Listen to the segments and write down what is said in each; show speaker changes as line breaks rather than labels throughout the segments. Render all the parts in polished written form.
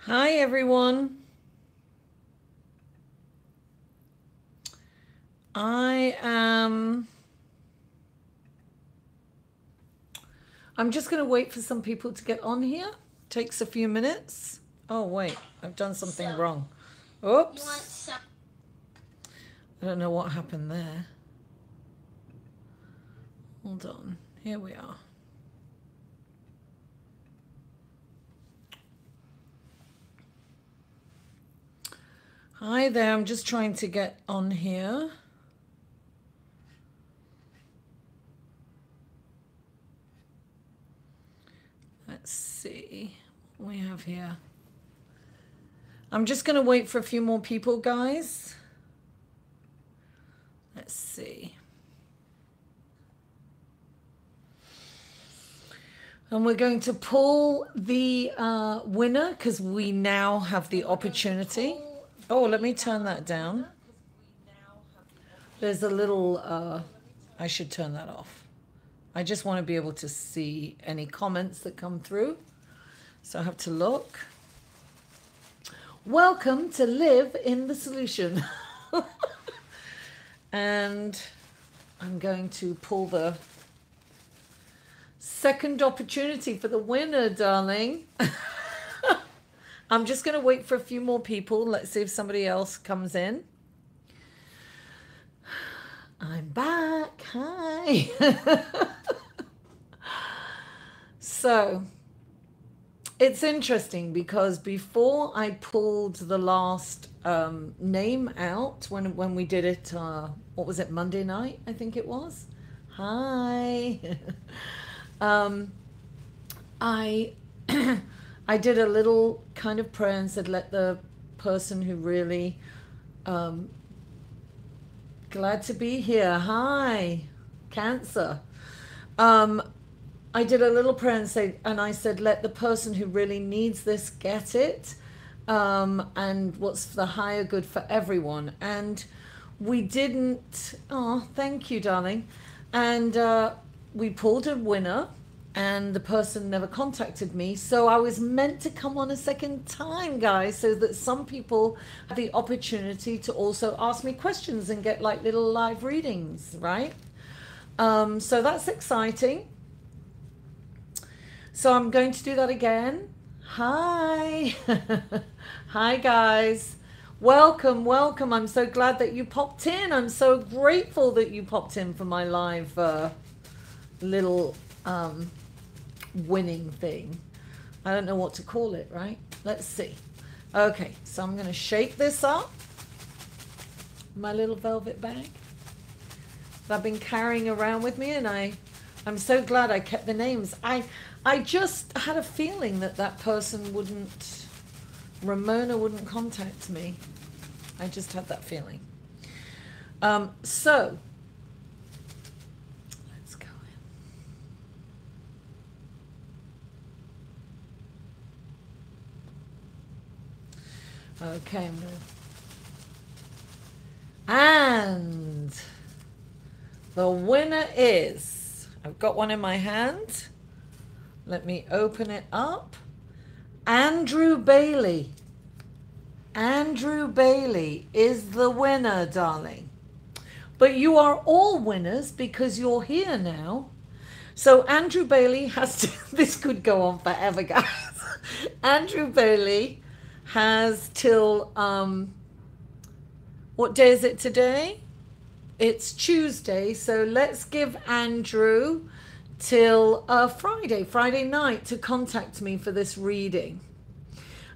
Hi, everyone. I am. I'm just going to wait for some people to get on here. Takes a few minutes. Oh, wait. I've done something wrong. Oops. I don't know what happened there. Hold on. Here we are. Hi there. I'm just trying to get on here. Let's see what we have here. I'm just going to wait for a few more people, guys. Let's see. And we're going to pull the winner because we now have the opportunity. Oh, let me turn that down. There's a little, I should turn that off. I just want to be able to see any comments that come through. So I have to look. Welcome to Live in the Solution. And I'm going to pull the second opportunity for the winner, darling. I'm just going to wait for a few more people. Let's see if somebody else comes in. I'm back. Hi. So it's interesting because before I pulled the last name out when we did it, what was it, Monday night? I think it was. Hi. I I did a little kind of prayer and said, let the person who really glad to be here. Hi, Cancer. I did a little prayer and I said, let the person who really needs this get it, and what's for the higher good for everyone. And we didn't. Oh, thank you, darling. And we pulled a winner, and the person never contacted me. So I was meant to come on a second time, guys, so that some people have the opportunity to also ask me questions and get like little live readings, right? So that's exciting. So I'm going to do that again. Hi. Hi, guys. Welcome, welcome. I'm so glad that you popped in. I'm so grateful that you popped in for my live little winning thing. I don't know what to call it, right? Let's see. Okay, so I'm going to shake this up. My little velvet bag that I've been carrying around with me, and I'm so glad I kept the names. I just had a feeling that that person wouldn't, Ramona wouldn't contact me. I just had that feeling. So let's go in. Okay, I'm gonna. And the winner is, I've got one in my hand. Let me open it up. Andrew Bailey. Andrew Bailey is the winner, darling. But you are all winners because you're here now. So Andrew Bailey has to, this could go on forever, guys. Andrew Bailey has till, what day is it today? It's Tuesday. So let's give Andrew till Friday night to contact me for this reading.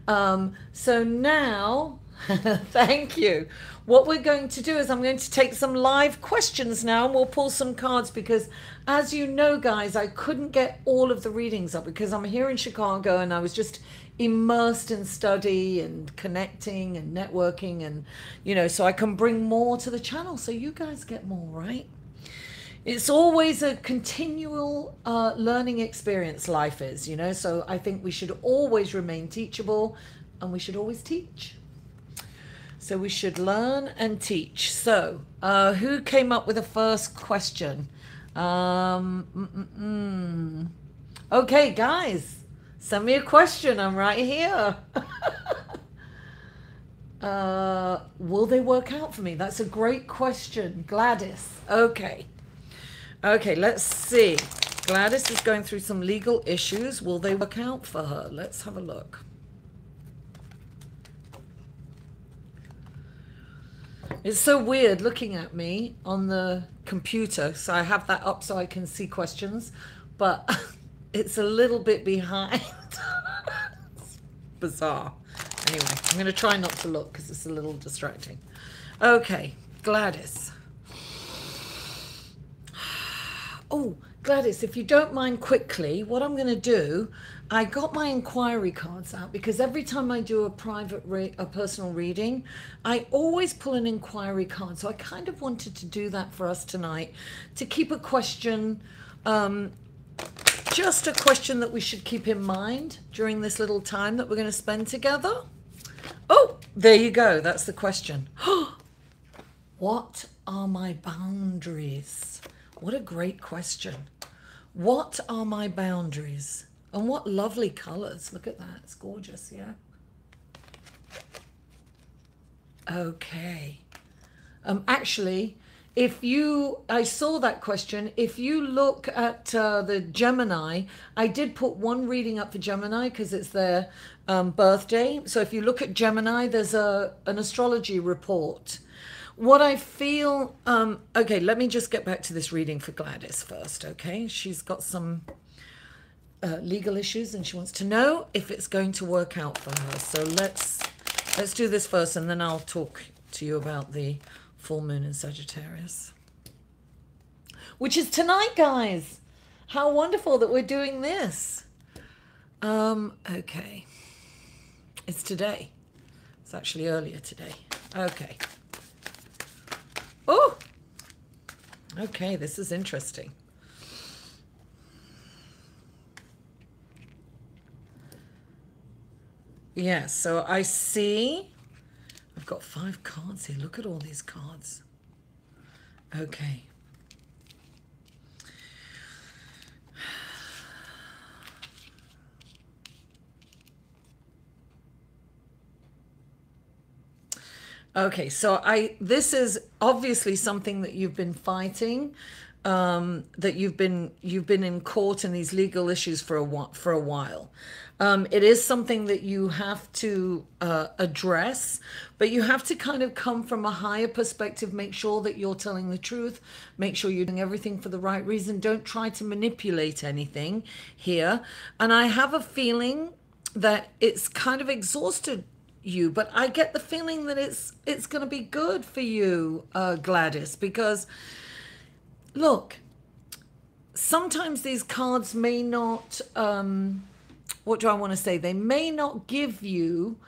So now, thank you. What we're going to do is I'm going to take some live questions now, and we'll pull some cards because, as you know, guys, I couldn't get all of the readings up because I'm here in Chicago and I was just immersed in study and connecting and networking, and, you know, so I can bring more to the channel so you guys get more, right? It's always a continual learning experience, life is, you know, so I think we should always remain teachable and we should always teach. So we should learn and teach. So who came up with the first question? Okay, guys, Send me a question. I'm right here. Will they work out for me? That's a great question, Gladys. Okay. Okay, let's see. Gladys is going through some legal issues. Will they work out for her? Let's have a look. It's so weird looking at me on the computer. So I have that up so I can see questions, but it's a little bit behind. It's bizarre. Anyway, I'm going to try not to look because it's a little distracting. Okay, Gladys. Oh, Gladys, if you don't mind quickly, what I'm going to do, I got my inquiry cards out because every time I do a personal reading, I always pull an inquiry card. So I kind of wanted to do that for us tonight to keep a question, just a question that we should keep in mind during this little time that we're going to spend together. Oh, there you go. That's the question. What are my boundaries? What a great question. What are my boundaries? And what lovely colors. Look at that. It's gorgeous, yeah? Okay. Actually, I saw that question. If you look at the Gemini, I did put one reading up for Gemini because it's their birthday. So if you look at Gemini, there's an astrology report. What I feel, okay, let me just get back to this reading for Gladys first, okay? She's got some legal issues and she wants to know if it's going to work out for her. So let's do this first and then I'll talk to you about the full moon in Sagittarius. Which is tonight, guys. How wonderful that we're doing this. Okay. It's today. It's actually earlier today. Okay. Oh, okay, this is interesting. Yeah, so I see, I've got 5 cards here. Look at all these cards. Okay. Okay, so this is obviously something that you've been fighting, that you've been in court in these legal issues for a while. It is something that you have to address, but you have to kind of come from a higher perspective, make sure that you're telling the truth, make sure you're doing everything for the right reason. Don't try to manipulate anything here. And I have a feeling that it's kind of exhausted you, but I get the feeling that it's going to be good for you, Gladys, because look, sometimes these cards may not, what do I want to say? They may not give you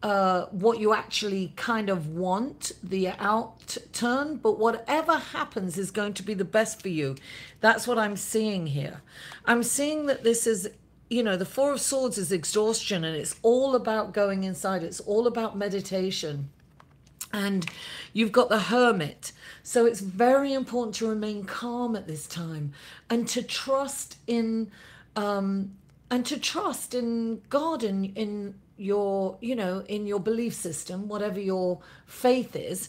what you actually kind of want, the outturn, but whatever happens is going to be the best for you. That's what I'm seeing here. I'm seeing that this is, you know, the 4 of Swords is exhaustion and it's all about going inside. It's all about meditation. And you've got the Hermit. So it's very important to remain calm at this time and to trust in God and in your, you know, in your belief system, whatever your faith is.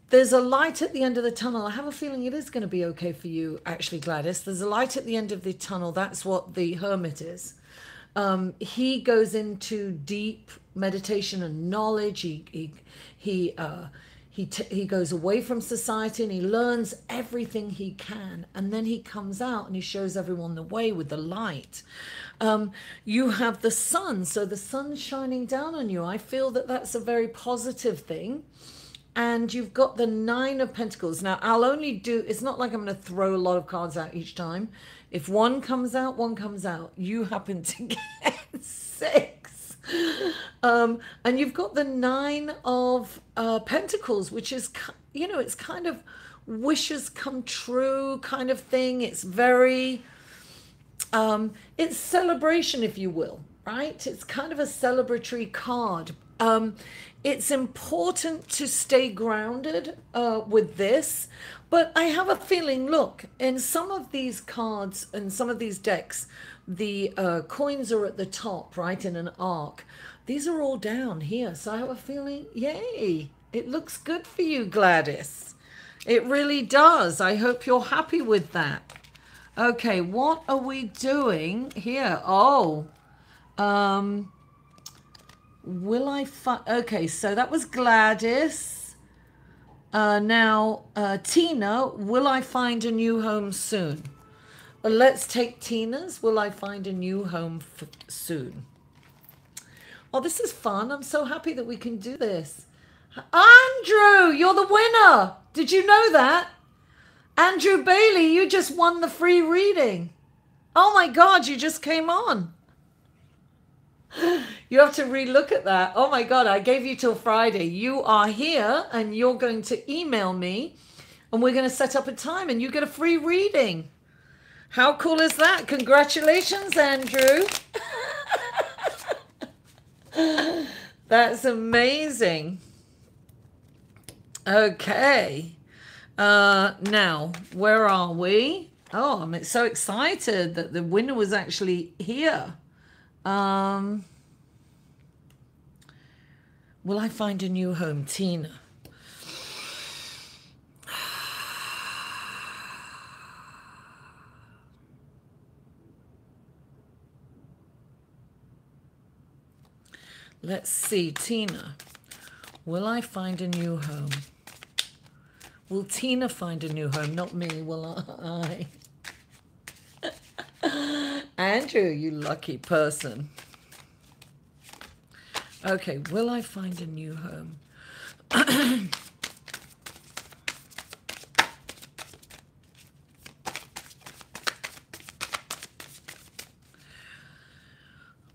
There's a light at the end of the tunnel. I have a feeling it is going to be okay for you, actually, Gladys. There's a light at the end of the tunnel. That's what the Hermit is. He goes into deep meditation and knowledge. He goes away from society and he learns everything he can. And then he comes out and he shows everyone the way with the light. You have the sun. So the sun's shining down on you. I feel that that's a very positive thing. And you've got the 9 of Pentacles. Now, I'll only do, it's not like I'm going to throw a lot of cards out each time. If one comes out, one comes out. You happen to get 6. And you've got the 9 of Pentacles, which is, you know, it's kind of wishes come true kind of thing. It's very, it's celebration, if you will, right? It's kind of a celebratory card. It's important to stay grounded with this, but I have a feeling, look, in some of these cards and some of these decks, the coins are at the top, right, in an arc. These are all down here. So I have a feeling, yay, it looks good for you, Gladys. It really does. I hope you're happy with that. Okay, what are we doing here? Oh, will I find... Okay, so that was Gladys. Now, Tina, will I find a new home soon? Let's take Tina's. Will I find a new home soon? Oh, this is fun. I'm so happy that we can do this. Andrew, you're the winner. Did you know that? Andrew Bailey, you just won the free reading. Oh my God, you just came on. You have to relook at that. Oh my God, I gave you till Friday. You are here and you're going to email me and we're going to set up a time and you get a free reading. How cool is that? Congratulations, Andrew. That's amazing. Okay. Now, where are we? Oh, I'm so excited that the winner was actually here. Will I find a new home? Tina. Let's see, Tina. Will I find a new home? Will Tina find a new home? Not me, will I? Andrew, you lucky person. Okay, will I find a new home?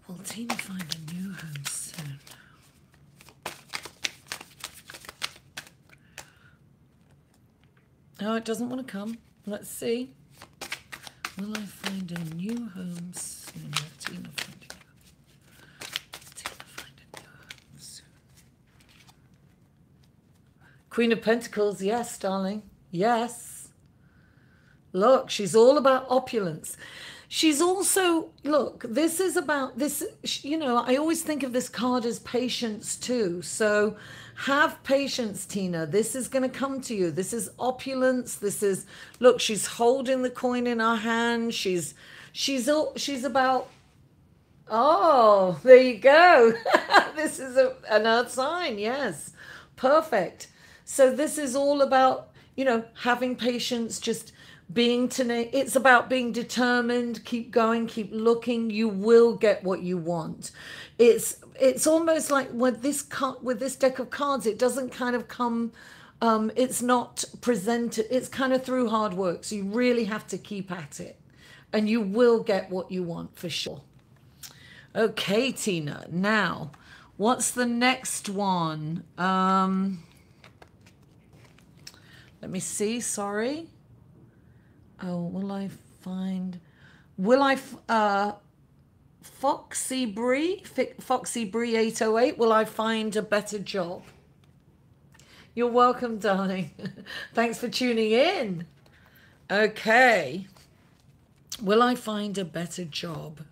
Will Tina find a new home soon? Oh, it doesn't want to come. Let's see. Will I find a new home soon? Will Tina find a new home soon? Queen of Pentacles, yes, darling. Yes. Look, she's all about opulence. She's also, look, this is about this, you know, I always think of this card as patience too. So have patience, Tina. This is going to come to you. This is opulence. This is, look, she's holding the coin in her hand. She's about, oh, there you go. This is an earth sign. Yes. Perfect. So this is all about, you know, having patience, just being tenacious. It's about being determined. Keep going, keep looking. You will get what you want. It's almost like with this deck of cards, it doesn't kind of come, it's not presented, it's kind of through hard work. So you really have to keep at it and you will get what you want for sure. Okay, Tina, now what's the next one? Let me see, sorry. Oh, will I find, Foxy Bree 808, will I find a better job? You're welcome, darling. Thanks for tuning in. Okay. Will I find a better job?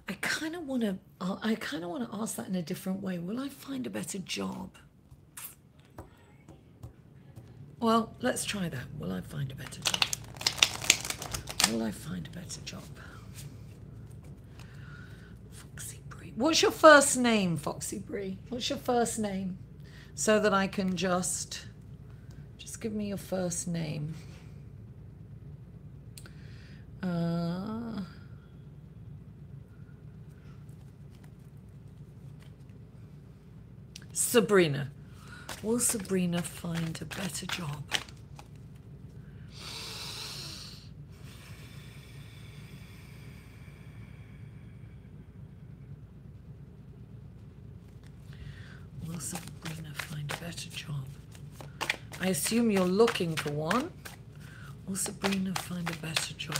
I kind of want to ask that in a different way. Will I find a better job? Well, let's try that. Will I find a better job? Will I find a better job? Foxy Bree. What's your first name, Foxy Bree? What's your first name? So that I can just give me your first name. Sabrina. Will Sabrina find a better job? Will Sabrina find a better job? I assume you're looking for one. Will Sabrina find a better job?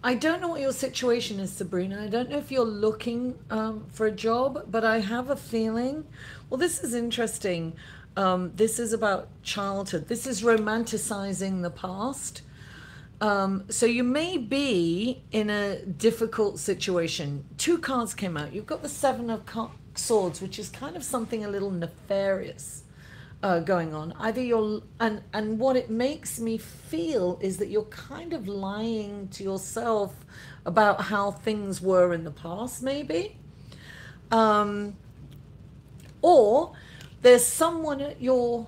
I don't know what your situation is, Sabrina. I don't know if you're looking for a job, but I have a feeling. Well, this is interesting. This is about childhood. This is romanticizing the past. So you may be in a difficult situation. Two cards came out. You've got the Seven of Swords, which is kind of something a little nefarious going on. Either you're, and what it makes me feel is that you're kind of lying to yourself about how things were in the past, maybe. Or there's someone at your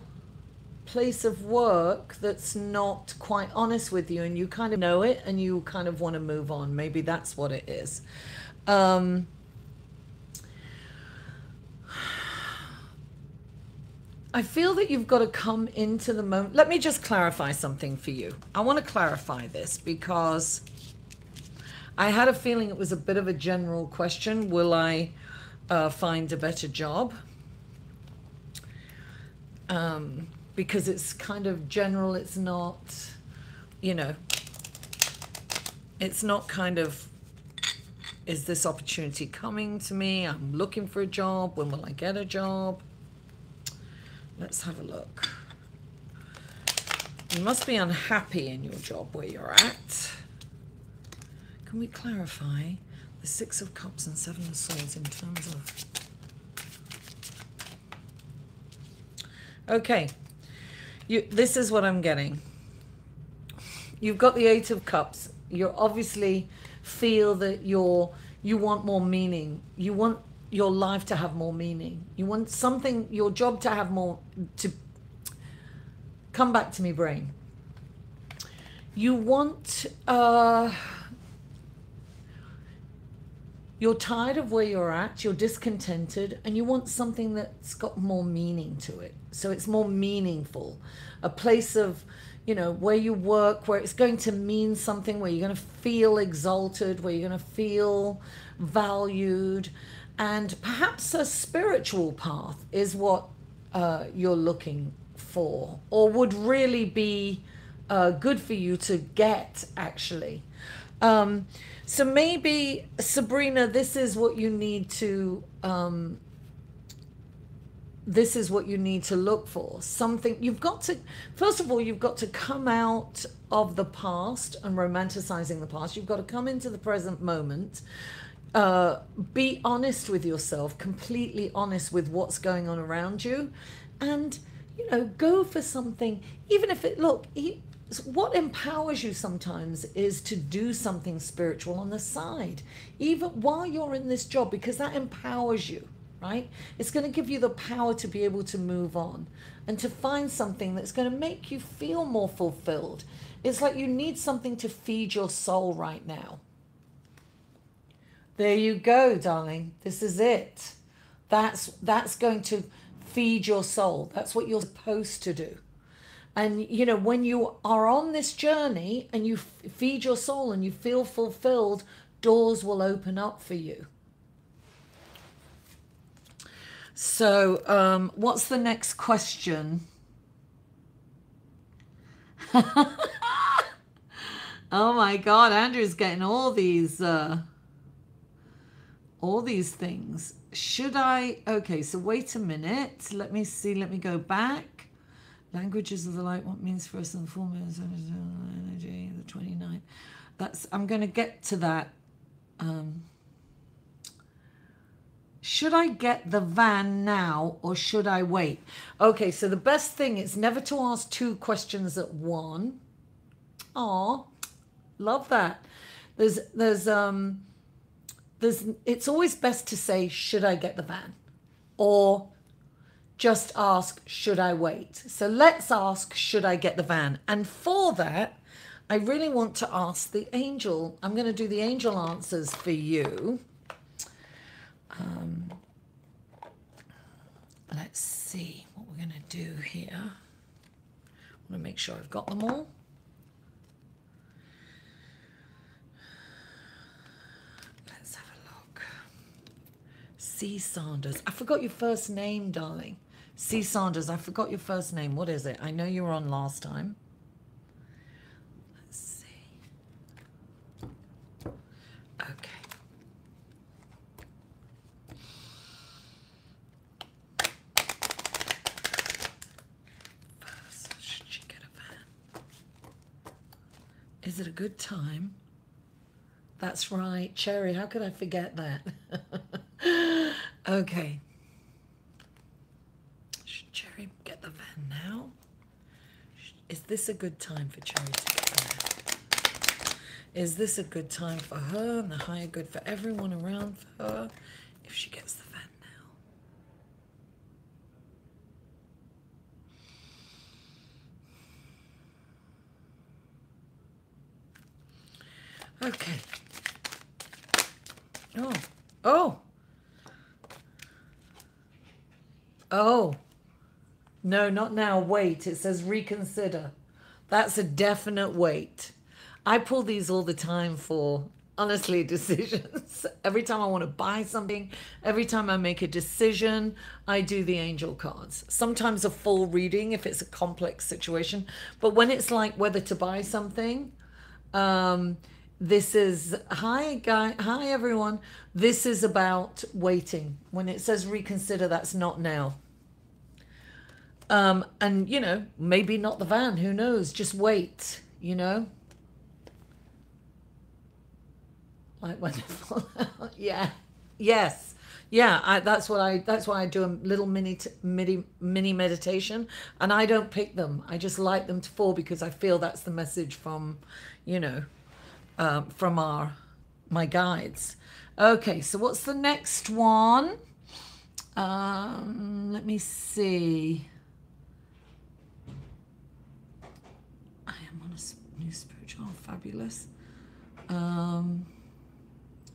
place of work that's not quite honest with you, and you kind of know it and you kind of want to move on. Maybe that's what it is. I feel that you've got to come into the moment. Let me just clarify something for you. I want to clarify this because I had a feeling it was a bit of a general question. Will I find a better job? Because it's kind of general. It's not, you know, it's not kind of, is this opportunity coming to me? I'm looking for a job. When will I get a job? Let's have a look. You must be unhappy in your job where you're at. Can we clarify the Six of Cups and Seven of Swords in terms of... Okay. This is what I'm getting. You've got the Eight of Cups. You obviously feel that you want more meaning. You want your life to have more meaning. You want something, your job to have more, to come back to me, brain. You want, you're tired of where you're at, you're discontented, and you want something that's got more meaning to it. So it's more meaningful. A place of, you know, where you work, where it's going to mean something, where you're going to feel exalted, where you're going to feel valued. And perhaps a spiritual path is what you're looking for, or would really be good for you to get, actually. So maybe, Sabrina, this is what you need to look for. Something you've got to, first of all, you've got to come out of the past and romanticizing the past. You've got to come into the present moment. Be honest with yourself, completely honest with what's going on around you, and, you know, go for something, even if it, look, what empowers you sometimes is to do something spiritual on the side, even while you're in this job, because that empowers you, right? It's going to give you the power to be able to move on and to find something that's going to make you feel more fulfilled. It's like you need something to feed your soul right now. There you go, darling. This is it. That's going to feed your soul. That's what you're supposed to do. And, you know, when you are on this journey and you feed your soul and you feel fulfilled, doors will open up for you. So, what's the next question? Oh my God, Andrew's getting all these things. Should I? Okay, so wait a minute. Let me see. Let me go back. Languages of the light. What means for us in the form of energy? The 29th. That's. I'm going to get to that. Should I get the van now or should I wait? Okay, so the best thing is never to ask two questions at one. Aw, love that. It's always best to say, should I get the van? Or just ask, should I wait? So let's ask, should I get the van? And for that, I really want to ask the angel. I'm going to do the angel answers for you. Let's see what we're going to do here. I want to make sure I've got them all. Let's have a look. C. Sanders. I forgot your first name, darling. C. Sanders, I forgot your first name. What is it? I know you were on last time. Let's see. Is it a good time? That's right, Cherry. How could I forget that? Okay. Should Cherry get the van now? Is this a good time for Cherry to get the van? Is this a good time for her and the higher good for everyone around her if she gets the van now? Okay. Oh. Oh. Oh. No, not now. Wait. It says reconsider. That's a definite wait. I pull these all the time for, honestly, decisions. Every time I want to buy something, every time I make a decision, I do the angel cards. Sometimes a full reading if it's a complex situation. But when it's like whether to buy something, this is, hi everyone. This is about waiting. When it says reconsider, that's not now. And, you know, maybe not the van, who knows? Just wait, you know? Like when yeah, yes, yeah. That's why I do a little mini meditation, and I don't pick them. I just like them to fall because I feel that's the message from, you know, from my guides. Okay, so what's the next one? Let me see. I am on a new spiritual, fabulous.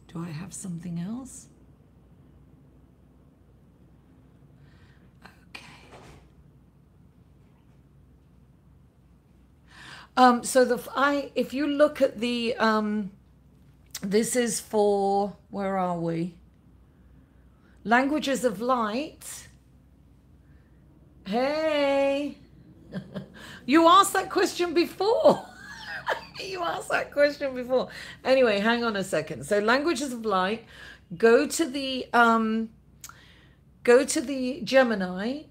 Do I have something else? Okay. So if you look at the this is for, where are we? Languages of Light. Hey. You asked that question before. You asked that question before. Anyway, hang on a second. So Languages of Light, go to the Gemini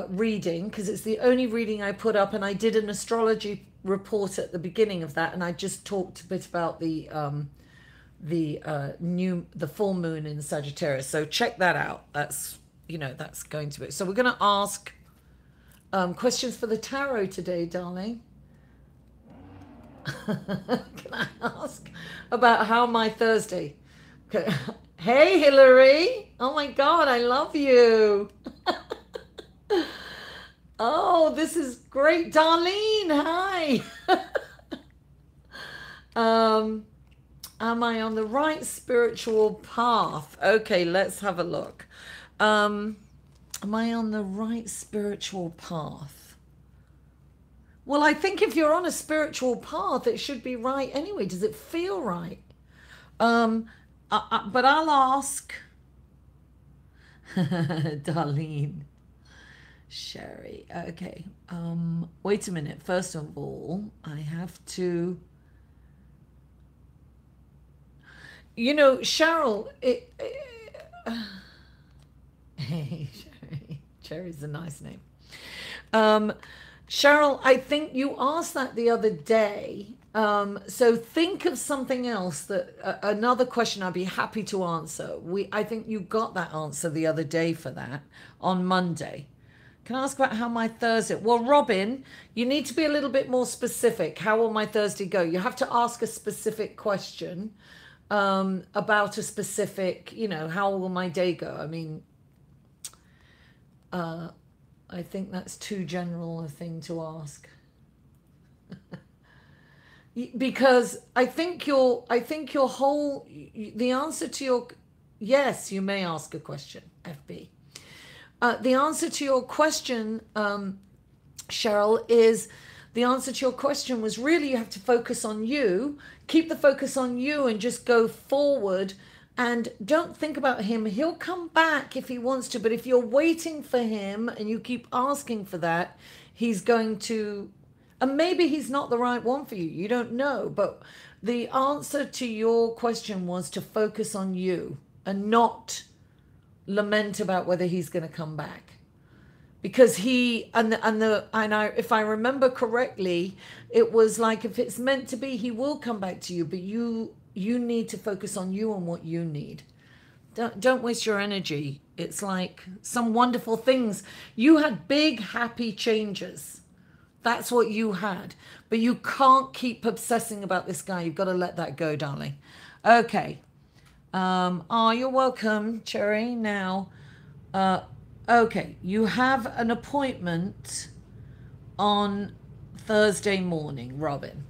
reading, because it's the only reading I put up, and I did an astrology report at the beginning of that, and I just talked a bit about the full moon in Sagittarius. So check that out. That's, you know, that's going to be. So we're going to ask questions for the tarot today, darling. Can I ask about how my Thursday? Okay. Hey, Hillary. Oh my God, I love you. Oh, this is great. Darlene, hi. Am I on the right spiritual path? Okay, let's have a look. Am I on the right spiritual path? Well, I think if you're on a spiritual path, it should be right anyway. Does it feel right? But I'll ask. Darlene. Sherry. Okay. Wait a minute. First of all, I have to... You know, Cheryl... Hey, Sherry. Cherry's a nice name. Cheryl, I think you asked that the other day. So think of something else, that another question I'd be happy to answer. I think you got that answer the other day for that on Monday. Can I ask about how my Thursday? Well, Robin, you need to be a little bit more specific. How will my Thursday go? You have to ask a specific question about a specific, you know, how will my day go? I mean, I think that's too general a thing to ask. Because I think your whole, the answer to your, yes, you may ask a question, FB. The answer to your question, Cheryl, is the answer to your question was really you have to focus on you, keep the focus on you and just go forward. And don't think about him. He'll come back if he wants to. But if you're waiting for him and you keep asking for that, he's going to... And maybe he's not the right one for you. You don't know. But the answer to your question was to focus on you and not lament about whether he's going to come back. because he if I remember correctly, it was like, if it's meant to be, he will come back to you, but you need to focus on you and what you need. Don't waste your energy. It's like some wonderful things. You had big happy changes. That's what you had. But you can't keep obsessing about this guy. You've got to let that go, darling. Okay. Oh, you're welcome, Cherry. Now, okay, you have an appointment on Thursday morning, Robin.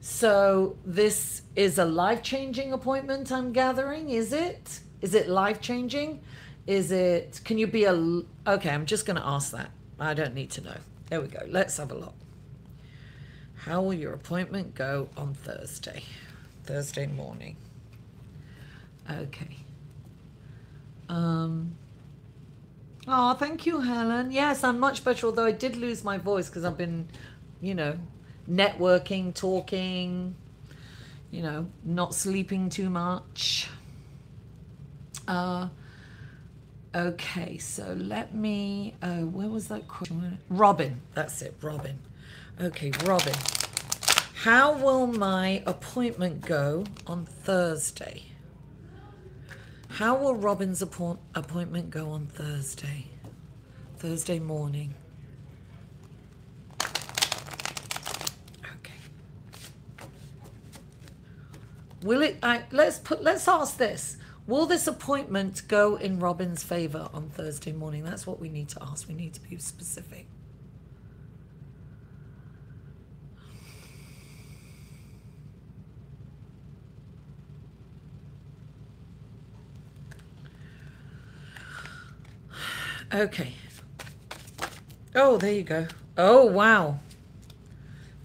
So this is a life-changing appointment, I'm gathering, is it? Is it life-changing? Can you be okay, I'm just going to ask that. I don't need to know. There we go. Let's have a look. How will your appointment go on Thursday morning? Okay. Oh, thank you, Helen. Yes, I'm much better, although I did lose my voice because I've been, networking, talking, not sleeping too much. Okay, so let me, where was that question? Robin, that's it, Robin. Okay, Robin, how will my appointment go on Thursday? How will Robin's appointment go on Thursday morning? Okay. Will it, let's ask this. Will this appointment go in Robin's favor on Thursday morning? That's what we need to ask. We need to be specific. Okay. Oh, there you go. Oh, wow.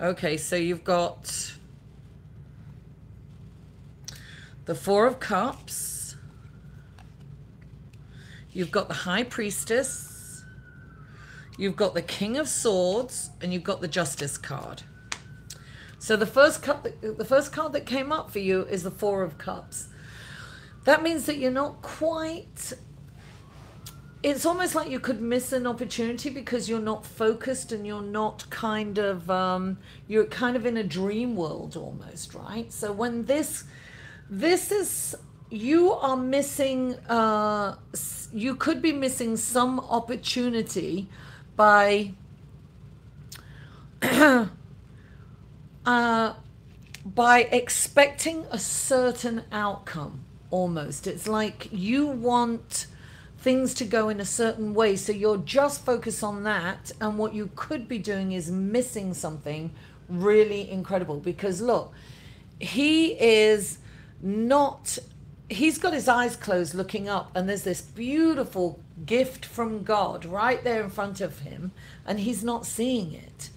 Okay, so you've got the Four of Cups. You've got the High Priestess. You've got the King of Swords, and you've got the Justice card. So the first card that came up for you is the Four of Cups. That means that you're not quite... It's almost like you could miss an opportunity because you're not focused and you're not kind of... you're kind of in a dream world almost, right? So when this is... You are missing... you could be missing some opportunity by... by expecting a certain outcome, almost. It's like you want things to go in a certain way, so you're just focused on that, and what you could be doing is missing something really incredible. Because look, he is not... He's got his eyes closed looking up, and there's this beautiful gift from God right there in front of him, and he's not seeing it.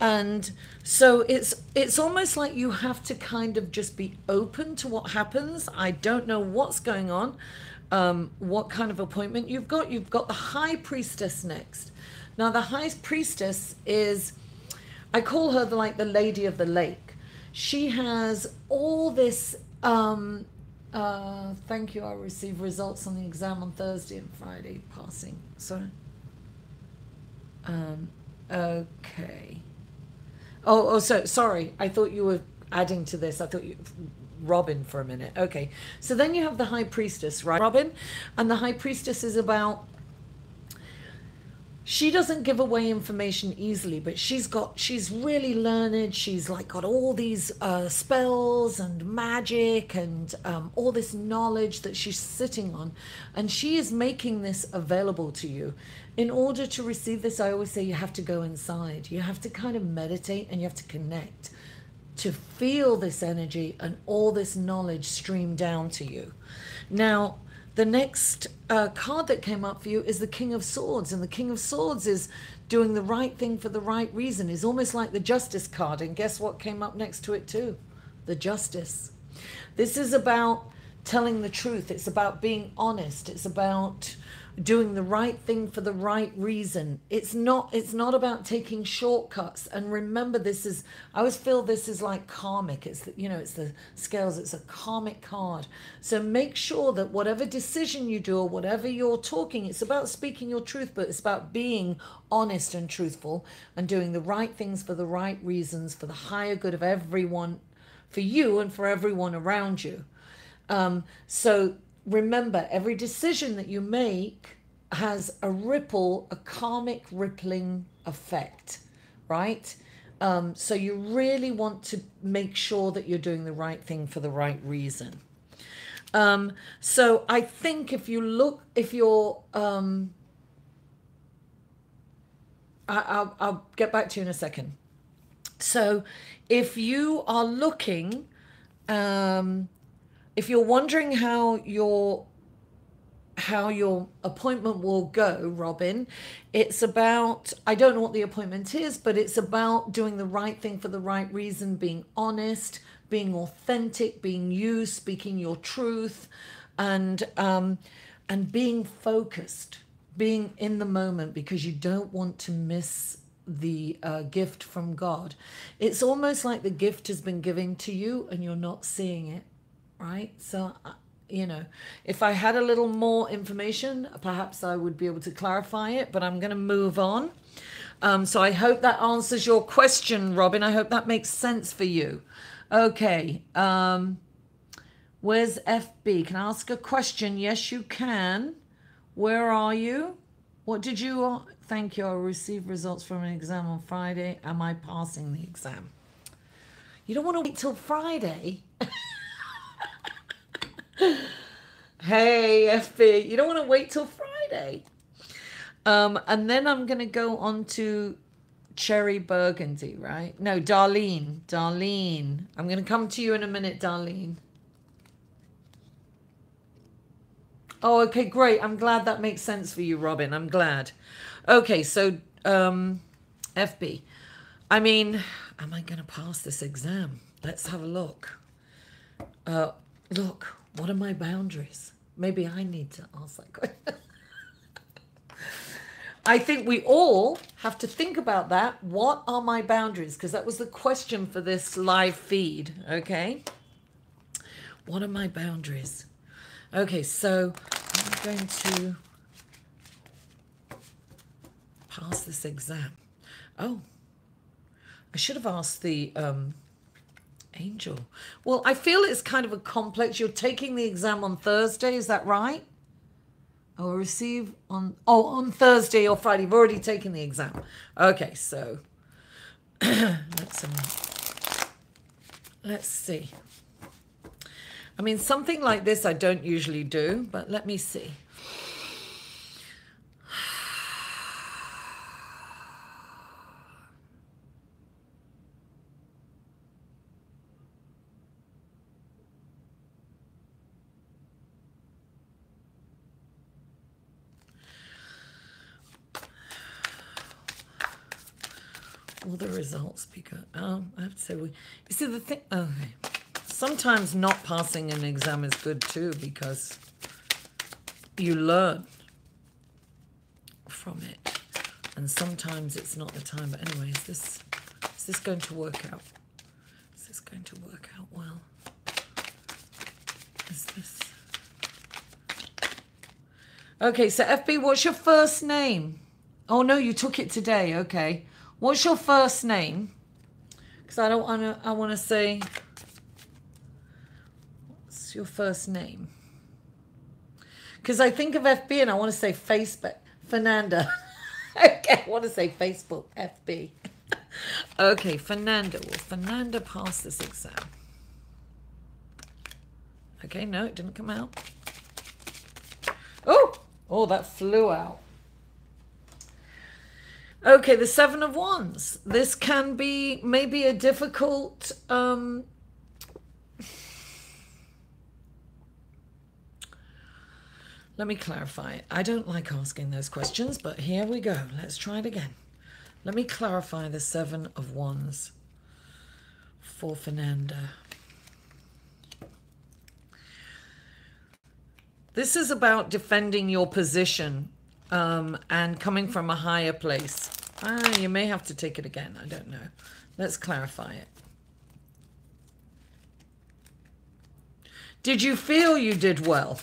And so it's almost like you have to kind of just be open to what happens. I don't know what's going on, what kind of appointment you've got. You've got the High Priestess next. Now, the High Priestess is, I call her like the Lady of the Lake. She has all this... thank you. I'll receive results on the exam on Thursday and Friday. Passing. Sorry. Okay. So sorry. I thought you were adding to this. I thought you, Robin, for a minute. Okay. So then you have the High Priestess, right, Robin? And the High Priestess is about... She doesn't give away information easily, but she's really learned. She's like got all these spells and magic and all this knowledge that she's sitting on. And she is making this available to you. In order to receive this, I always say you have to go inside. You have to kind of meditate and you have to connect to feel this energy and all this knowledge stream down to you. Now, the next card that came up for you is the King of Swords. And the King of Swords is doing the right thing for the right reason. It's almost like the Justice card. And guess what came up next to it too? The Justice. This is about telling the truth. It's about being honest. It's about, doing the right thing for the right reason. It's not about taking shortcuts. And remember, I always feel this is like karmic. It's it's the scales, it's a karmic card. So make sure that whatever decision you do or whatever you're talking, it's about speaking your truth, but it's about being honest and truthful and doing the right things for the right reasons, for the higher good of everyone, for you and for everyone around you. So remember, every decision that you make has a karmic rippling effect, right? So you really want to make sure that you're doing the right thing for the right reason. So I think if you're, I'll get back to you in a second. So if you are looking, if you're wondering how your appointment will go, Robin, it's about, I don't know what the appointment is, but it's about doing the right thing for the right reason, being honest, being authentic, being you, speaking your truth, and being focused, being in the moment, because you don't want to miss the gift from God. It's almost like the gift has been given to you and you're not seeing it, right? So if I had a little more information, perhaps I would be able to clarify it, but I'm going to move on. So I hope that answers your question, Robin. I hope that makes sense for you. Okay. Where's FB? Can I ask a question? Yes, you can. Where are you? What did you... Thank you. I'll receive results from an exam on Friday. Am I passing the exam? You don't want to wait till Friday. Hey, FB. You don't want to wait till Friday. And then I'm going to go on to Cherry Burgundy, right? No, Darlene. Darlene. I'm going to come to you in a minute, Darlene. Oh, okay, great. I'm glad that makes sense for you, Robin. I'm glad. Okay, so FB. I mean, am I going to pass this exam? Let's have a look. Look, what are my boundaries? Maybe I need to ask that question. I think we all have to think about that. What are my boundaries? Because that was the question for this live feed, okay? What are my boundaries? Okay, so I'm going to pass this exam. Oh, I should have asked the angel. Well, I feel it's kind of a complex. You're taking the exam on Thursday, is that right? I'll receive on Thursday or Friday. You've already taken the exam. Okay, so let's see. I mean, something like this I don't usually do, but let me see. All the results, because I have to say, you see the thing. Okay, sometimes not passing an exam is good too, because you learn from it, and sometimes it's not the time. But anyway, is this going to work out? Is this going to work out well? Is this okay? So FB, what's your first name? Oh no, you took it today. Okay. What's your first name? Because I want to say, what's your first name? Because I think of FB and I want to say Facebook. Fernanda. Okay, I want to say Facebook, FB. Okay, Fernanda. Will Fernanda pass this exam? Okay, no, it didn't come out. Oh, that flew out. Okay, the Seven of Wands. This can be maybe a difficult... Let me clarify. I don't like asking those questions, but here we go. Let's try it again. Let me clarify the Seven of Wands for Fernanda. This is about defending your position. and coming from a higher place. You may have to take it again. I don't know. Let's clarify it. Did you feel you did well?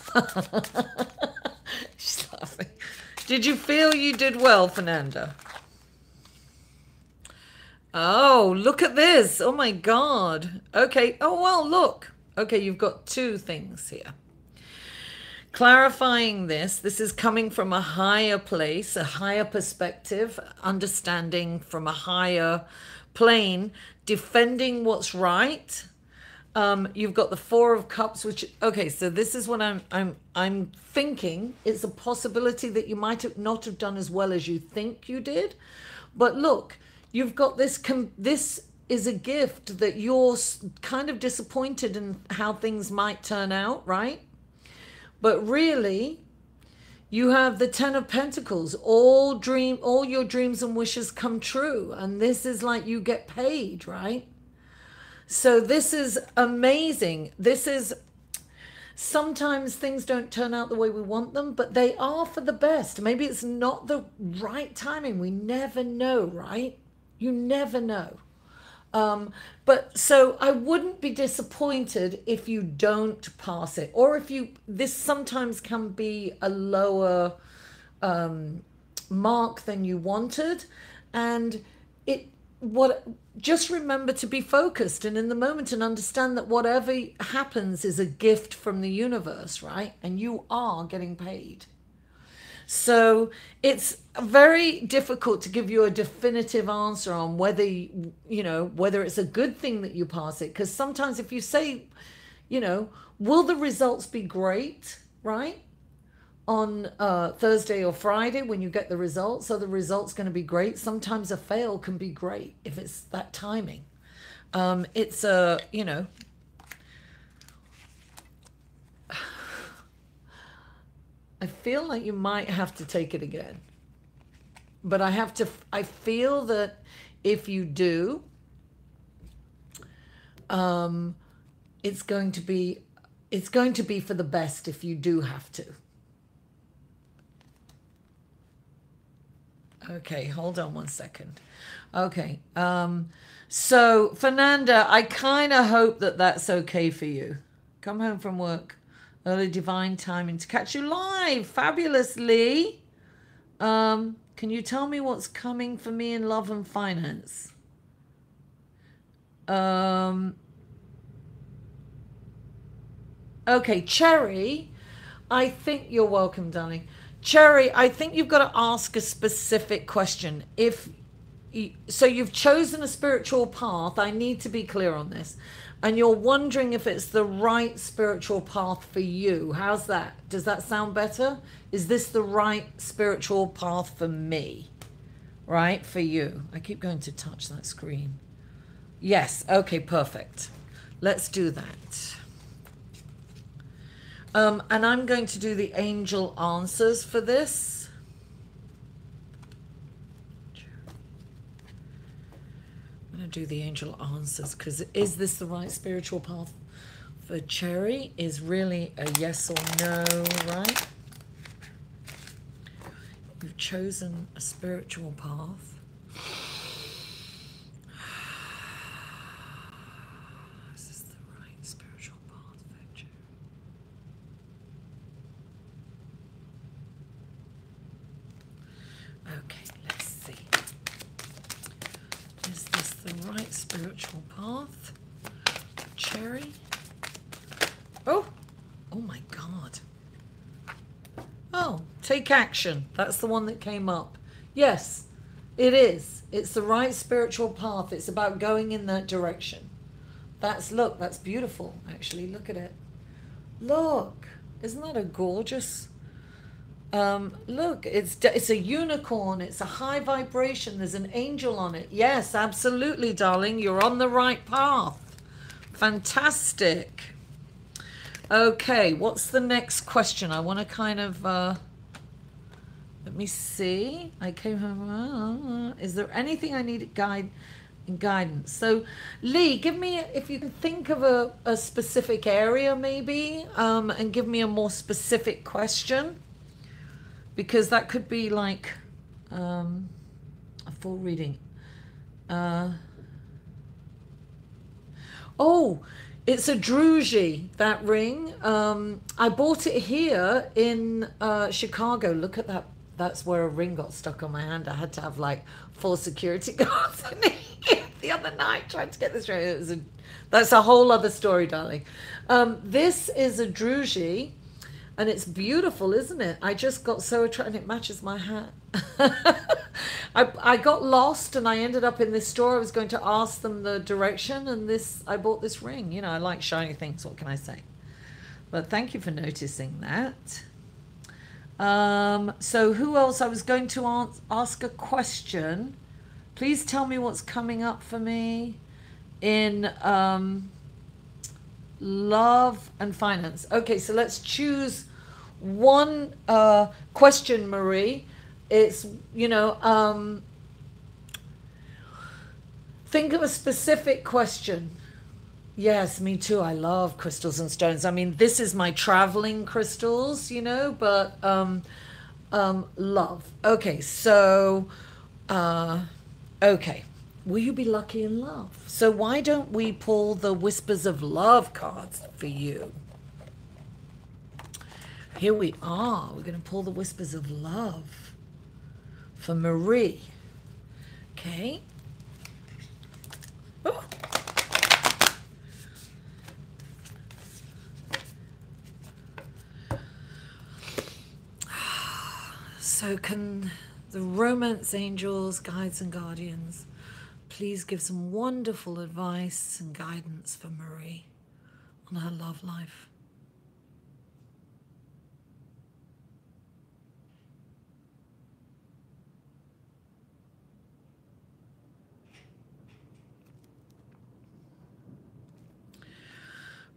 She's laughing. Did you feel you did well, Fernanda? Oh, look at this. Oh my God. Okay. Oh, well, look. Okay, you've got two things here. Clarifying this is coming from a higher place, a higher perspective, understanding from a higher plane, defending what's right. You've got the Four of Cups, which, okay, so this is what I'm thinking. It's a possibility that you might have not have done as well as you think you did. But look, you've got this, this is a gift that you're kind of disappointed in how things might turn out, right? But really, you have the Ten of Pentacles, all your dreams and wishes come true. And this is like you get paid, right? So this is amazing. This is, sometimes things don't turn out the way we want them, but they are for the best. Maybe it's not the right timing. We never know, right? You never know. But so I wouldn't be disappointed if you don't pass it, or if you, this sometimes can be a lower mark than you wanted. And just remember to be focused and in the moment and understand that whatever happens is a gift from the universe, right? And you are getting paid. So it's very difficult to give you a definitive answer on whether, whether it's a good thing that you pass it. Because sometimes if you say, will the results be great, right? On Thursday or Friday when you get the results, are the results going to be great? Sometimes a fail can be great if it's that timing. It's a, I feel like you might have to take it again. But I feel that if you do, it's going to be for the best if you do have to. Okay, hold on one second. Okay, so Fernanda, I kind of hope that that's okay for you. Come home from work. Early divine timing to catch you live. Fabulously. Can you tell me what's coming for me in love and finance? Okay, Cherry, I think you're welcome, darling. Cherry, I think you've got to ask a specific question. So you've chosen a spiritual path. I need to be clear on this. And you're wondering if it's the right spiritual path for you. How's that? Does that sound better? Is this the right spiritual path for me? Right? For you. I keep going to touch that screen. Yes. Okay, perfect. Let's do that. And I'm going to do the angel answers for this. I'm going to do the angel answers because is this the right spiritual path for Cherry? Is really a yes or no, right? You've chosen a spiritual path. Is this the right spiritual path for Cherry? Okay, let's see. Is this the right spiritual path? Cherry? Oh my God. Oh, take action. That's the one that came up. Yes, it is. It's the right spiritual path. It's about going in that direction. Look, that's beautiful, actually. Look at it. Look, isn't that a gorgeous... look, it's a unicorn. It's a high vibration. There's an angel on it. Yes, absolutely, darling. You're on the right path. Fantastic. Okay, what's the next question? I want to kind of, let me see. I came home. Is there anything I need guidance? So, Lee, give me, if you can think of a specific area maybe, and give me a more specific question. because that could be like a full reading. Oh, it's a Druzy, that ring. I bought it here in Chicago. Look at that. That's where a ring got stuck on my hand. I had to have like 4 security guards in here the other night trying to get this ring. That's a whole other story, darling. This is a Druzy, and it's beautiful, isn't it? I just got so attracted. It matches my hat. I got lost and I ended up in this store. I was going to ask them the direction, and I bought this ring. You know, I like shiny things. What can I say? But thank you for noticing that. So who else? I was going to ask a question. Please tell me what's coming up for me in love and finance. Okay, so let's choose one question, Marie. It's, you know, think of a specific question. Yes, me too. I love crystals and stones. I mean, this is my traveling crystals, you know, but love. Okay, so, okay. Will you be lucky in love? So why don't we pull the Whispers of Love cards for you? Here we are. We're going to pull the Whispers of Love for Marie. Okay. Oh. So can the romance angels, guides and guardians please give some wonderful advice and guidance for Marie on her love life?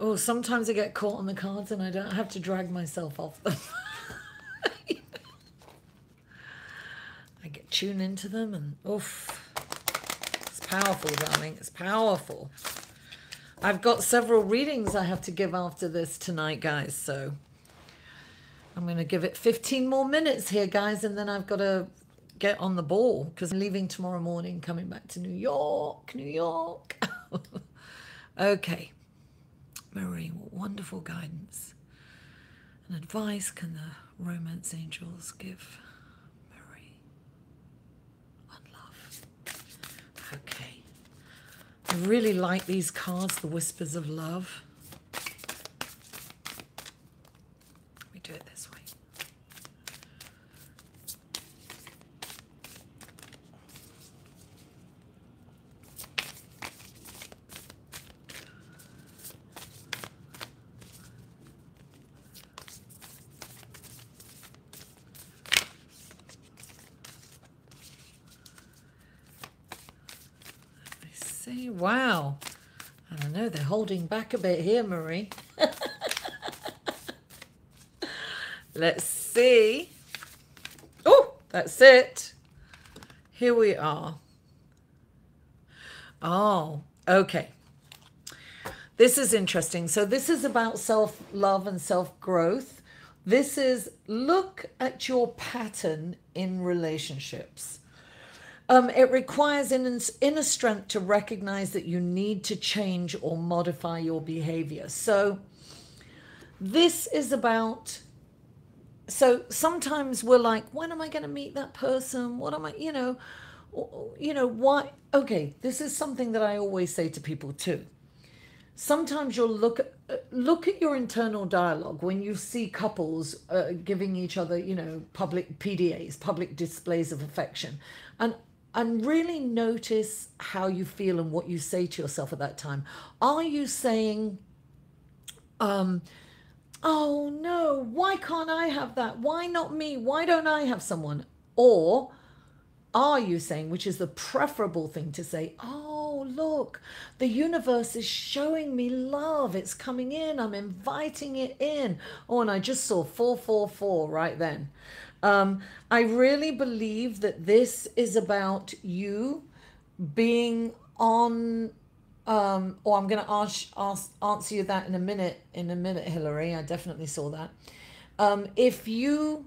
Oh, sometimes I get caught on the cards and I don't have to drag myself off them. I get tuned into them and oof. It's powerful, darling. It's powerful. I've got several readings I have to give after this tonight, guys. So I'm going to give it 15 more minutes here, guys. And then I've got to get on the ball because I'm leaving tomorrow morning, coming back to New York, New York. Okay. Marie, what wonderful guidance and advice can the romance angels give Marie on love? Okay. I really like these cards, the Whispers of Love. Let me do it this way. Wow. I don't know, they're holding back a bit here, Marie. Let's see. Oh, that's it. Here we are. Oh, okay. This is interesting. So this is about self-love and self-growth. This is look at your pattern in relationships. It requires inner strength to recognize that you need to change or modify your behavior. So this is about, so sometimes we're like, when am I going to meet that person? What am I, why? Okay, this is something that I always say to people too. Sometimes you'll look at your internal dialogue when you see couples giving each other, public PDAs, public displays of affection, and really notice how you feel and what you say to yourself at that time. Are you saying, oh no, why can't I have that? Why not me? Why don't I have someone? Or are you saying, which is the preferable thing to say, oh, look, the universe is showing me love. It's coming in. I'm inviting it in. Oh, and I just saw 444 right then. I really believe that this is about you being on, I'm going to answer you that in a minute, Hillary. I definitely saw that. If you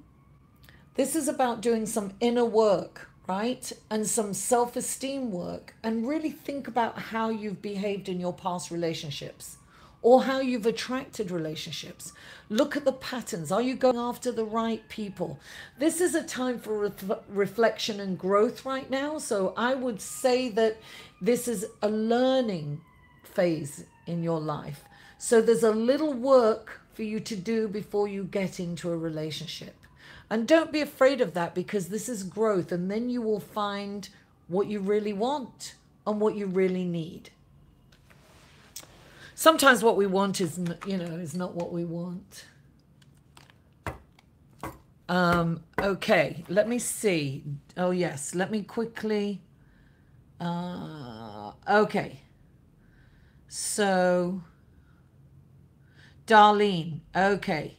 This is about doing some inner work, right? And some self-esteem work, and really think about how you've behaved in your past relationships or how you've attracted relationships. Look at the patterns. Are you going after the right people? This is a time for reflection and growth right now. So I would say that this is a learning phase in your life. So there's a little work for you to do before you get into a relationship. And don't be afraid of that, because this is growth, and then you will find what you really want and what you really need. Sometimes what we want is, is not what we want. Okay, let me see. Oh, yes, let me quickly. Okay. So, Darlene, okay.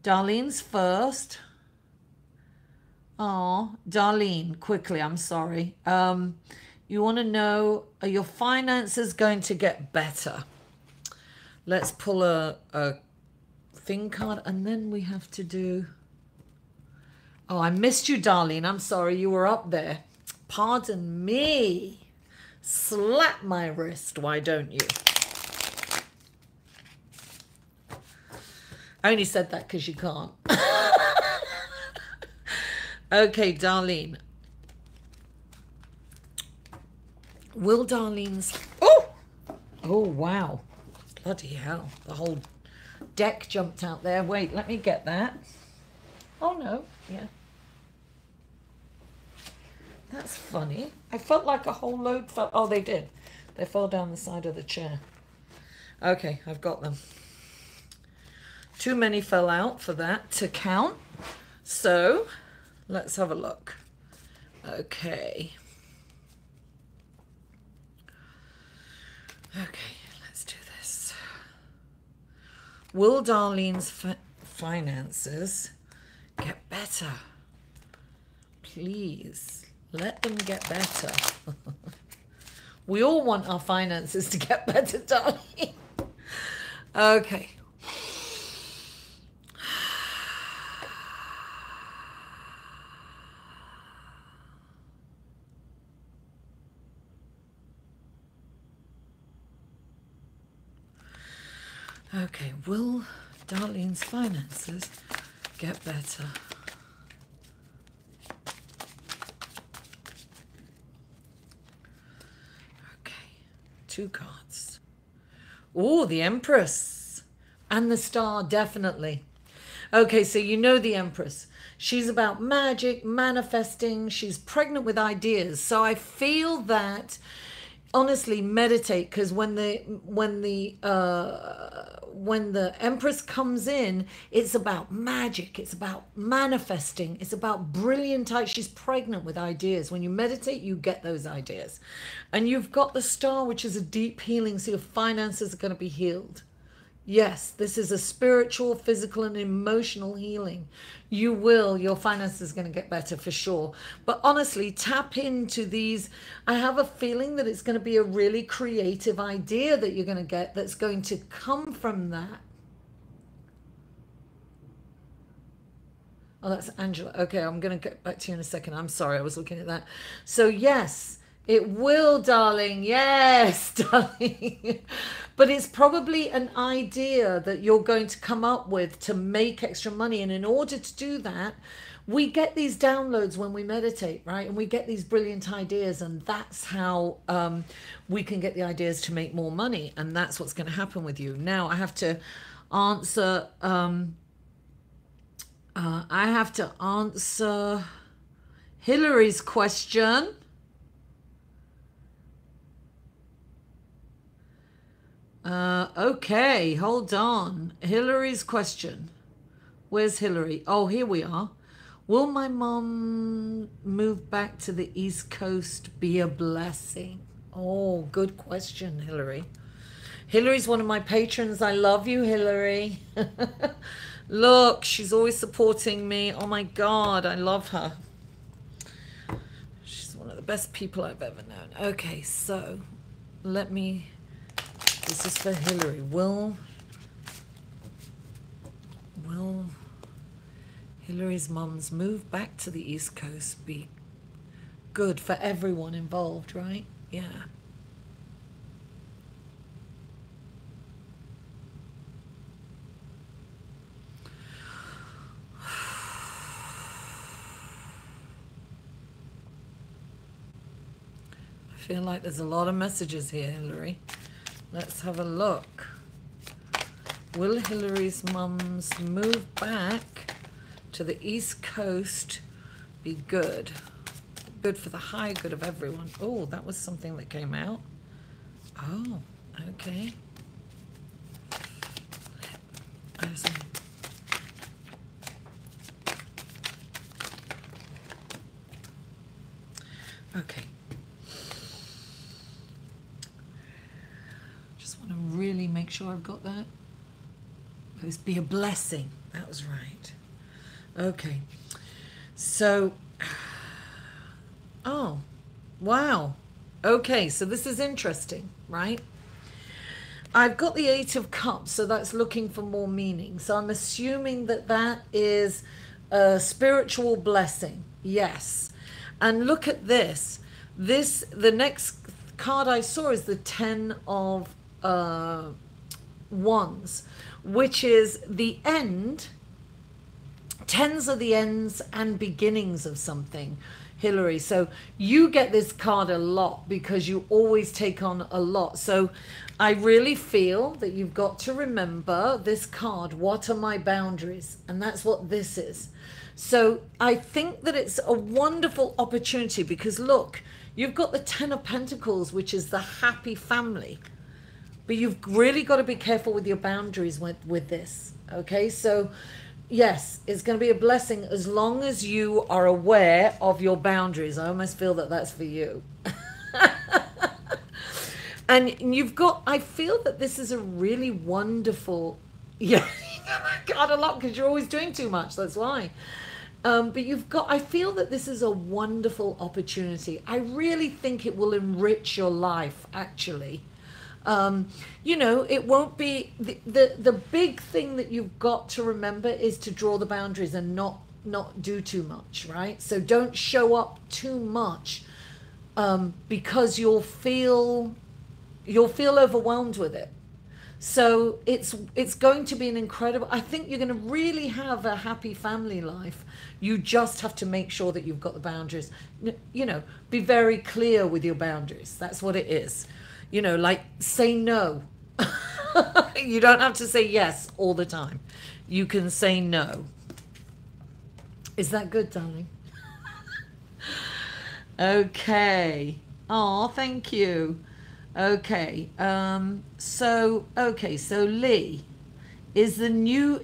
Darlene's first. Oh, Darlene, quickly, I'm sorry. You want to know, are your finances going to get better? Let's pull a thing card, and then we have to do... Oh, I missed you, Darlene. I'm sorry, you were up there. Pardon me. Slap my wrist, why don't you? I only said that because you can't. Okay, Darlene. Will Darlene's... Oh! Oh, wow. Bloody hell. The whole deck jumped out there. Wait, let me get that. Oh, no. Yeah. That's funny. I felt like a whole load fell... Oh, they did. They fell down the side of the chair. Okay, I've got them. Too many fell out for that to count. So, let's have a look. Okay. Okay, let's do this. Will Darlene's finances get better? Please, let them get better. We all want our finances to get better, Darlene. Okay. Okay, will Darlene's finances get better? Okay, 2 cards. Oh, the Empress and the Star, definitely. Okay, so you know the Empress. She's about magic, manifesting. She's pregnant with ideas. So I feel that, honestly, meditate, because when the Empress comes in, it's about magic, it's about manifesting, it's about brilliant ideas. She's pregnant with ideas. When you meditate, you get those ideas. And you've got the Star, which is a deep healing, so your finances are going to be healed. Yes, this is a spiritual, physical, and emotional healing. Your finances are going to get better for sure. But honestly, tap into these. I have a feeling that it's going to be a really creative idea that you're going to get that's going to come from that. Oh, that's Angela. Okay, I'm going to get back to you in a second. I'm sorry, I was looking at that. So yes, it will, darling. Yes, darling. But it's probably an idea that you're going to come up with to make extra money. And in order to do that, we get these downloads when we meditate, right? And we get these brilliant ideas. And that's how we can get the ideas to make more money. And that's what's going to happen with you. Now, I have to answer... Hillary's question. Okay, hold on. Hillary's question. Where's Hillary? Oh, here we are. Will my mom move back to the East Coast be a blessing? Oh, good question, Hillary. Hillary's one of my patrons. I love you, Hillary. Look, she's always supporting me. Oh my God, I love her. She's one of the best people I've ever known. Okay, so let me... This is for Hillary. Will Hillary's mum's move back to the East Coast be good for everyone involved, right? Yeah. I feel like there's a lot of messages here, Hillary. Let's have a look. Will Hillary's mum's move back to the East Coast be good? Good for the higher good of everyone. Oh, that was something that came out. Oh, okay. Okay. Just want to really make sure I've got that. Supposed to be a blessing. That was right. Okay. So, oh, wow. Okay, so this is interesting, right? I've got the Eight of Cups, so that's looking for more meaning. So I'm assuming that that is a spiritual blessing. Yes. And look at this. The next card I saw is the Ten of Wands, which is the end. Tens are the ends and beginnings of something, Hillary. So you get this card a lot because you always take on a lot. So I really feel that you've got to remember this card. What are my boundaries? And that's what this is. So I think that it's a wonderful opportunity because look, you've got the Ten of Pentacles, which is the happy family. But you've really got to be careful with your boundaries with this. Okay, so yes, it's going to be a blessing as long as you are aware of your boundaries. I almost feel that that's for you. And you've got, I feel that this is a really wonderful, yeah, God, a lot because you're always doing too much. That's why. But you've got, I feel that this is a wonderful opportunity. I really think it will enrich your life, actually. You know, it won't be the big thing that you've got to remember is to draw the boundaries and not do too much, right? So don't show up too much because you'll feel overwhelmed with it. So it's going to be an incredible, I think you're going to really have a happy family life. You just have to make sure that you've got the boundaries. You know, be very clear with your boundaries. That's what it is. You know, like say no. You don't have to say yes all the time. You can say no. Is that good, darling? Okay. Oh, thank you. Okay. So Lee, is a new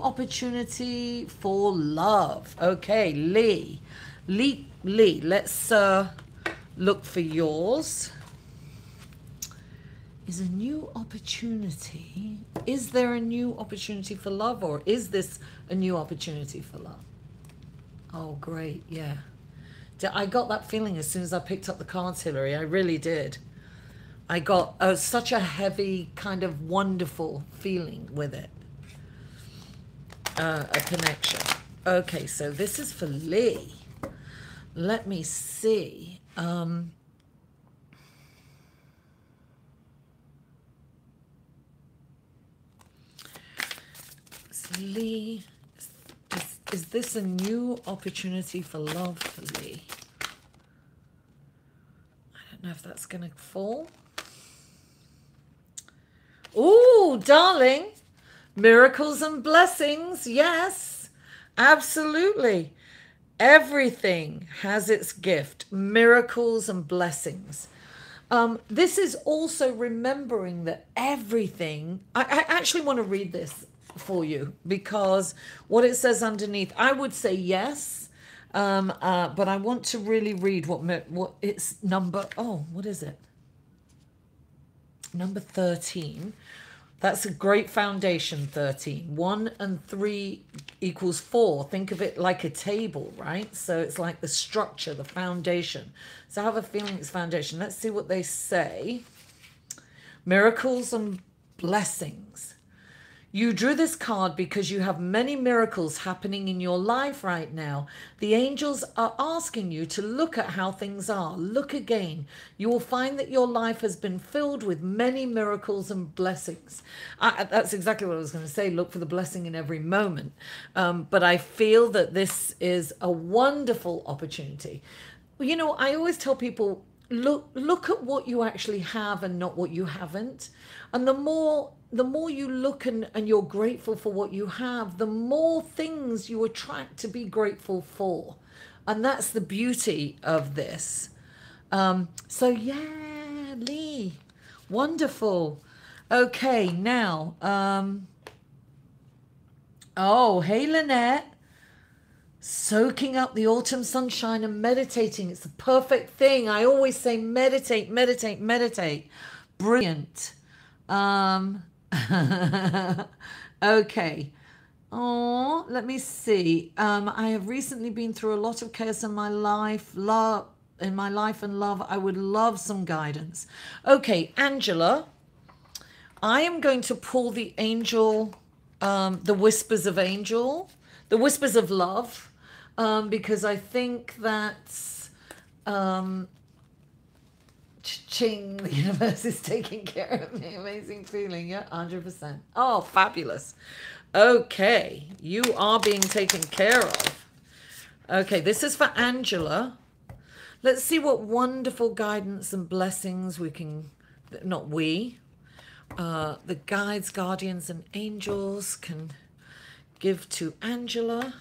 opportunity for love. Okay, Lee, let's look for yours. Is a new opportunity. Is there a new opportunity for love, or is this a new opportunity for love? Oh, great. Yeah. I got that feeling as soon as I picked up the cards, Hillary. I really did. I got such a heavy, kind of wonderful feeling with it. A connection. Okay, so this is for Lee. Let me see. Lee, is this a new opportunity for love for Lee? I don't know if that's going to fall. Ooh, darling, miracles and blessings. Yes, absolutely. Everything has its gift, miracles and blessings. This is also remembering that everything, I actually want to read this for you because what it says underneath, I would say yes, but I want to really read what it's number, what is it? Number 13. That's a great foundation, 13. 1 and 3 equals 4. Think of it like a table, right? So it's like the structure, the foundation. So I have a feeling it's foundation. Let's see what they say. Miracles and blessings. You drew this card because you have many miracles happening in your life right now. The angels are asking you to look at how things are. Look again. You will find that your life has been filled with many miracles and blessings. That's exactly what I was going to say. Look for the blessing in every moment. But I feel that this is a wonderful opportunity. You know, I always tell people, look at what you actually have and not what you haven't. And the more you look and you're grateful for what you have, the more things you attract to be grateful for. And that's the beauty of this. So yeah, Lee, wonderful. Okay, now, oh, hey, Lynette. Soaking up the autumn sunshine and meditating. It's the perfect thing. I always say meditate, meditate, meditate. Brilliant. Okay. Oh, let me see. I have recently been through a lot of chaos in my life. In my life and love, I would love some guidance. Okay, Angela, I am going to pull the angel, the whispers of angel, the whispers of love, because I think that's ching, the universe is taking care of me. Amazing feeling. Yeah, 100%. Oh, fabulous. Okay, you are being taken care of. Okay, this is for Angela. Let's see what wonderful guidance and blessings we can, not we, the guides, guardians, and angels can give to Angela.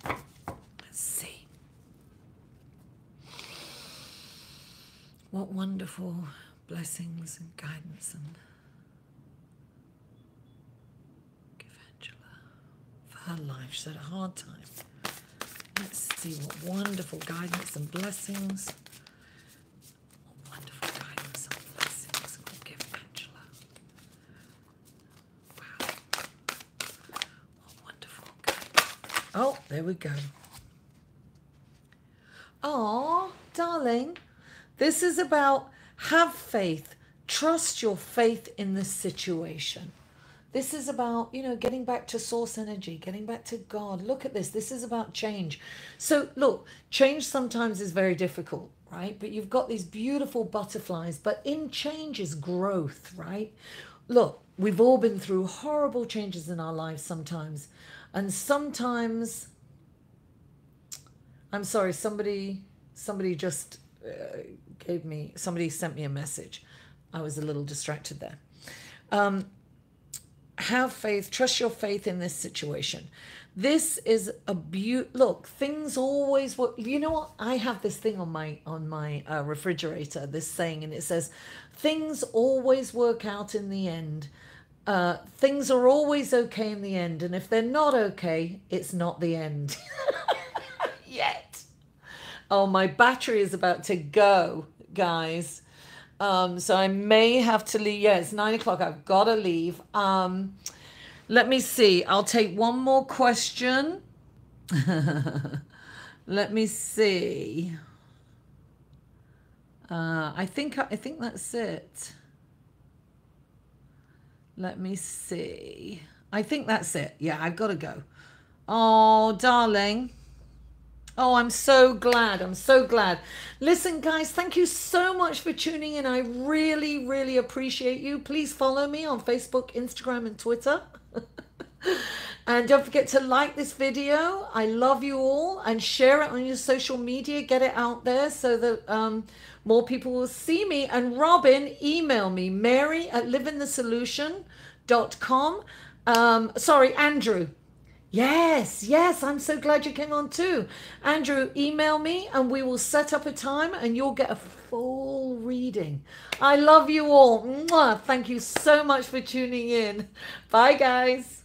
Let's see. What wonderful blessings and guidance and give Angela for her life. She's had a hard time. Let's see what wonderful guidance and blessings. What wonderful guidance and blessings we'll give Angela. Wow. What wonderful guidance. Oh, there we go. Oh, darling, this is about have faith. Trust your faith in this situation. This is about, you know, getting back to source energy, getting back to God. Look at this. This is about change. So look, change sometimes is very difficult, right? But you've got these beautiful butterflies, but in change is growth, right? Look, we've all been through horrible changes in our lives sometimes. And sometimes, I'm sorry, somebody just somebody sent me a message. I was a little distracted there. Have faith, trust your faith in this situation. This is a look, things always work. You know what? I have this thing on my refrigerator, this saying, and it says, things always work out in the end. Things are always okay in the end. And if they're not okay, it's not the end. Yet. Oh, my battery is about to go, guys. So I may have to leave. Yeah, it's 9 o'clock. I've got to leave. Let me see. I'll take one more question. Let me see. I think that's it. Let me see. I think that's it. Yeah, I've got to go. Oh, darling. Oh, I'm so glad. I'm so glad. Listen, guys, thank you so much for tuning in. I really, really appreciate you. Please follow me on Facebook, Instagram, and Twitter. And don't forget to like this video. I love you all. And share it on your social media. Get it out there so that more people will see me. And Robin, email me, mary@livingthesolution.com. Sorry, Andrew. Yes, I'm so glad you came on too. Andrew, email me and we will set up a time and you'll get a full reading. I love you all. Mwah. Thank you so much for tuning in. Bye, guys.